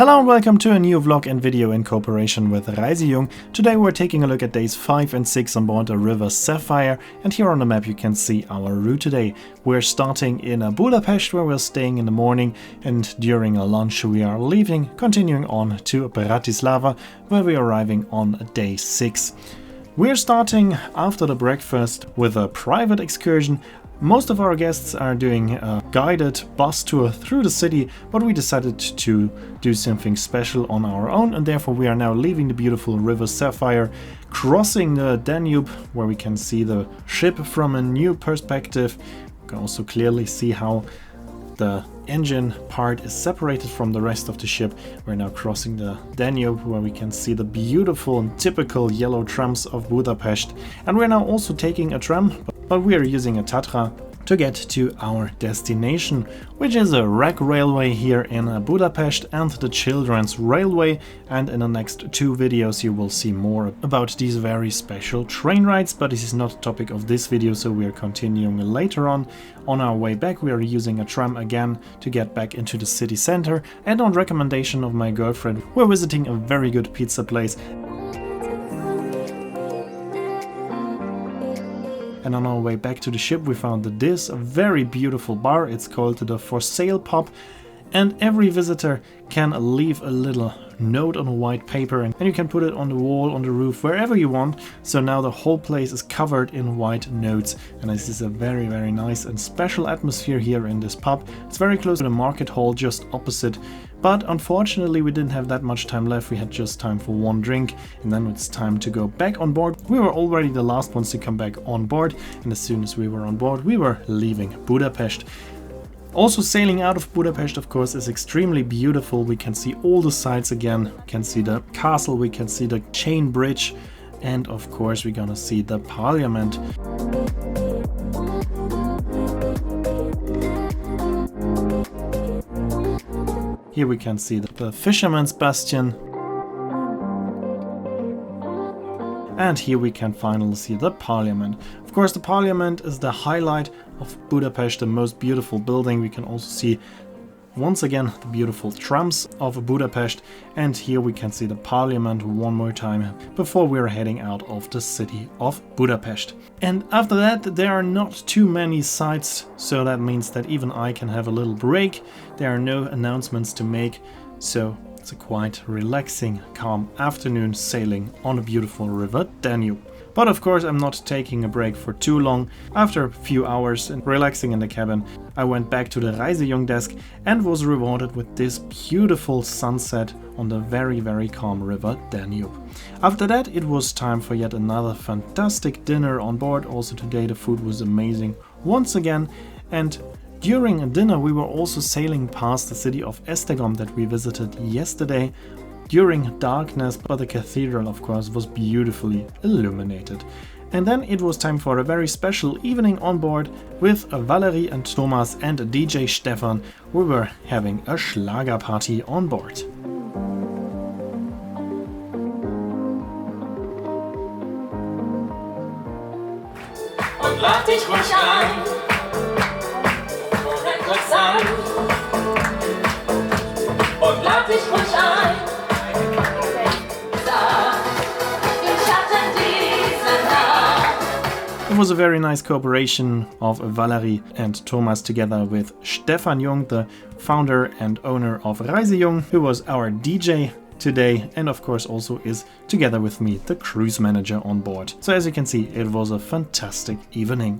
Hello and welcome to a new vlog and video in cooperation with ReiseJung. Today we're taking a look at days 5 and 6 on board the river Sapphire, and here on the map you can see our route today. We're starting in Budapest, where we're staying in the morning, and during a lunch we are leaving, continuing on to Bratislava, where we're arriving on day 6. We're starting after the breakfast with a private excursion. Most of our guests are doing a guided bus tour through the city, but we decided to do something special on our own, and therefore we are now leaving the beautiful river Sapphire, crossing the Danube, where we can see the ship from a new perspective. You can also clearly see how the engine part is separated from the rest of the ship. We're now crossing the Danube, where we can see the beautiful and typical yellow trams of Budapest. And we're now also taking a tram, but we are using a Tatra to get to our destination, which is a rag railway here in Budapest and the children's railway. And in the next 2 videos you will see more about these very special train rides, but this is not the topic of this video, so we are continuing later on. On our way back we are using a tram again to get back into the city center, and on recommendation of my girlfriend we're visiting a very good pizza place. And on our way back to the ship we found this very beautiful bar. It's called the For Sale Pub, and every visitor can leave a little note on a white paper, and you can put it on the wall, on the roof, wherever you want. So now the whole place is covered in white notes, and this is a very nice and special atmosphere here in this pub. It's very close to the market hall just opposite, but unfortunately we didn't have that much time left. We had just time for 1 drink, and then it's time to go back on board. We were already the last ones to come back on board, and as soon as we were on board we were leaving Budapest. Also, sailing out of Budapest, of course, is extremely beautiful. We can see all the sights again. We can see the castle, we can see the chain bridge, and of course we're gonna see the parliament. Here we can see the fisherman's bastion. And here we can finally see the parliament. Of course, the parliament is the highlight of Budapest, the most beautiful building. We can also see once again the beautiful trams of Budapest, and here we can see the parliament one more time before we're heading out of the city of Budapest. And after that there are not too many sights, so that means that even I can have a little break. There are no announcements to make, so it's a quite relaxing, calm afternoon sailing on a beautiful river Danube. But of course I'm not taking a break for too long. After a few hours and relaxing in the cabin, I went back to the ReiseJung desk and was rewarded with this beautiful sunset on the very calm river Danube. After that it was time for yet another fantastic dinner on board. Also today the food was amazing once again, and during dinner we were also sailing past the city of Esztergom that we visited yesterday during darkness, but the cathedral of course was beautifully illuminated. And then it was time for a very special evening on board with Valerie and Thomas and DJ Stefan. We were having a Schlager party on board. Und lad dich ruhig ein. Und lad dich ruhig ein. It was a very nice cooperation of Valerie and Thomas together with Stefan Jung, the founder and owner of ReiseJung, who was our DJ today, and of course also is together with me the cruise manager on board. So as you can see, it was a fantastic evening.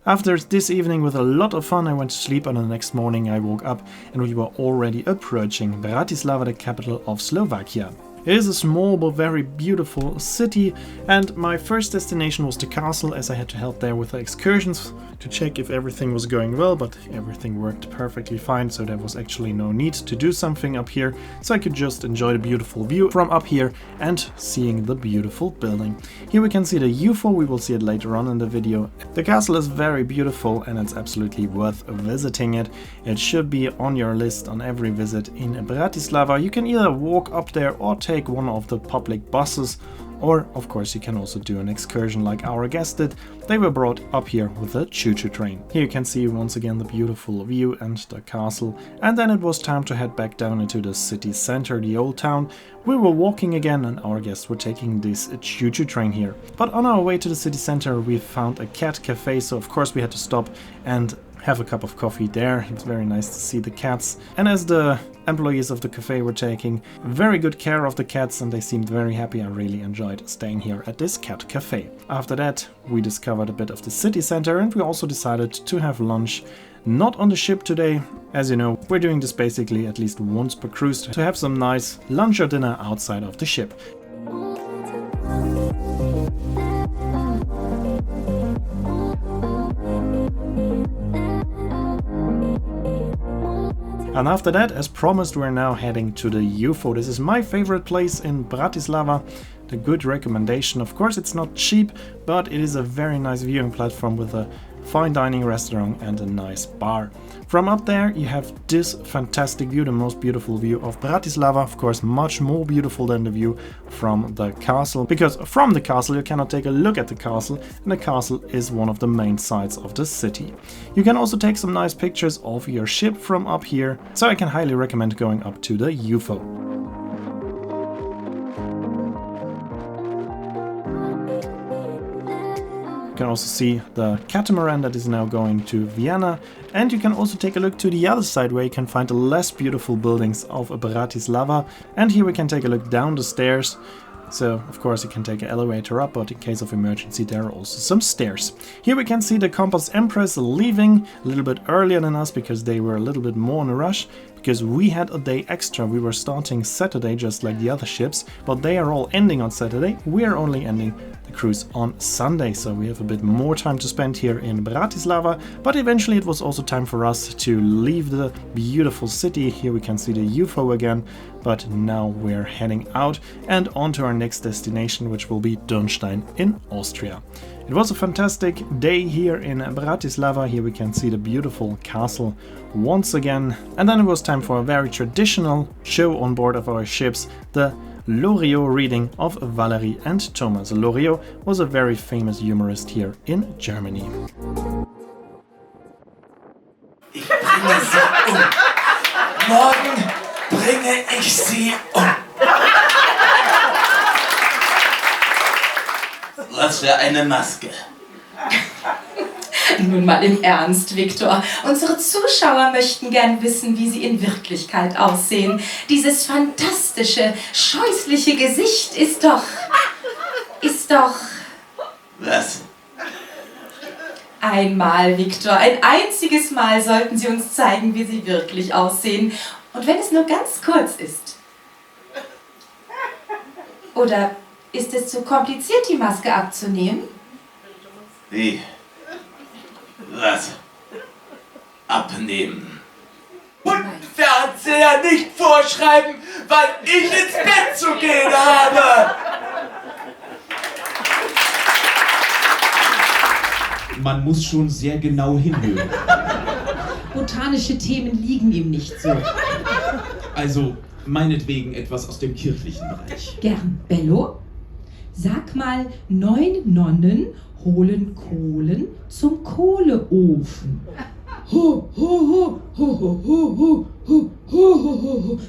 After this evening with a lot of fun, I went to sleep, and the next morning I woke up and we were already approaching Bratislava, the capital of Slovakia. It is a small but very beautiful city, and my first destination was the castle, as I had to help there with the excursions. to check if everything was going well, but everything worked perfectly fine, so there was actually no need to do something up here, so I could just enjoy the beautiful view from up here and seeing the beautiful building. Here we can see the UFO, we will see it later on in the video. The castle is very beautiful and it's absolutely worth visiting it. It should be on your list on every visit in Bratislava. You can either walk up there or take one of the public buses, or of course you can also do an excursion like our guests did. They were brought up here with a choo-choo train. Here you can see once again the beautiful view and the castle, and then it was time to head back down into the city center, the old town. We were walking again and our guests were taking this choo-choo train here. But on our way to the city center we found a cat cafe, so of course we had to stop and have a cup of coffee there. It's very nice to see the cats. And as the employees of the cafe were taking very good care of the cats and they seemed very happy, I really enjoyed staying here at this cat cafe. After that we discovered a bit of the city center and we also decided to have lunch. Not on the ship today. As you know, we're doing this basically at least once per cruise, to have some nice lunch or dinner outside of the ship. And after that, as promised, we're now heading to the UFO. This is my favorite place in Bratislava. The good recommendation. Of course, it's not cheap, but it is a very nice viewing platform with a fine dining restaurant and a nice bar. From up there you have this fantastic view, the most beautiful view of Bratislava, of course much more beautiful than the view from the castle, because from the castle you cannot take a look at the castle, and the castle is one of the main sites of the city. You can also take some nice pictures of your ship from up here, so I can highly recommend going up to the UFO. You can also see the catamaran that is now going to Vienna, and you can also take a look to the other side where you can find the less beautiful buildings of Bratislava. And here we can take a look down the stairs. So of course you can take an elevator up, but in case of emergency there are also some stairs. Here we can see the Compass Empress leaving a little bit earlier than us because they were a little bit more in a rush, because we had a day extra. We were starting Saturday just like the other ships, but they are all ending on Saturday. We are only ending the cruise on Sunday, so we have a bit more time to spend here in Bratislava. But eventually it was also time for us to leave the beautiful city. Here we can see the UFO again, but now we're heading out and on to our next destination, which will be Dürnstein in Austria. It was a fantastic day here in Bratislava. Here we can see the beautiful castle once again. And then it was time for a very traditional show on board of our ships, the Loriot reading of Valerie and Thomas. Loriot was a very famous humorist here in Germany. Ich bringe sie um. Morgen bringe ich sie um. Was für eine Maske. Nun mal im Ernst, Viktor. Unsere Zuschauer möchten gern wissen, wie sie in Wirklichkeit aussehen. Dieses fantastische, scheußliche Gesicht ist doch... Was? Einmal, Viktor, ein einziges Mal sollten Sie uns zeigen, wie Sie wirklich aussehen. Und wenn es nur ganz kurz ist. Oder ist es zu kompliziert, die Maske abzunehmen? Wie? Was? Abnehmen. Und Fernseher nicht vorschreiben, weil ich ins Bett zu gehen habe! Man muss schon sehr genau hinhören. Botanische Themen liegen ihm nicht so. Also meinetwegen etwas aus dem kirchlichen Bereich. Gern. Bello? Sag mal, 9 Nonnen holen Kohlen zum Kohleofen. Ho, ho, ho, ho, ho, ho, ho, ho, ho, ho.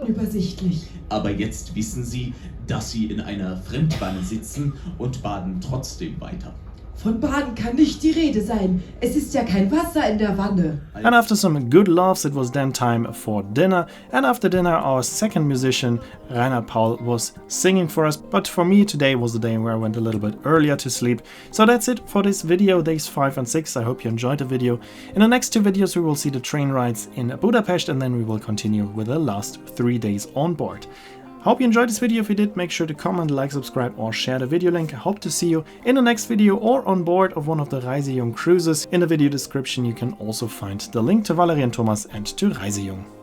Übersichtlich. Aber jetzt wissen Sie, dass Sie in einer Fremdwanne sitzen und baden trotzdem weiter. Von Baden kann nicht die Rede sein. Es ist ja kein Wasser in der Wanne. And after some good laughs, it was then time for dinner. And after dinner, our second musician, Rainer Paul, was singing for us. But for me, today was the day where I went a little bit earlier to sleep. So that's it for this video, days 5 and 6. I hope you enjoyed the video. In the next 2 videos, we will see the train rides in Budapest, and then we will continue with the last 3 days on board. Hope you enjoyed this video. If you did, make sure to comment, like, subscribe or share the video link. I hope to see you in the next video or on board of one of the ReiseJung cruises. In the video description you can also find the link to Valerie and Thomas and to ReiseJung.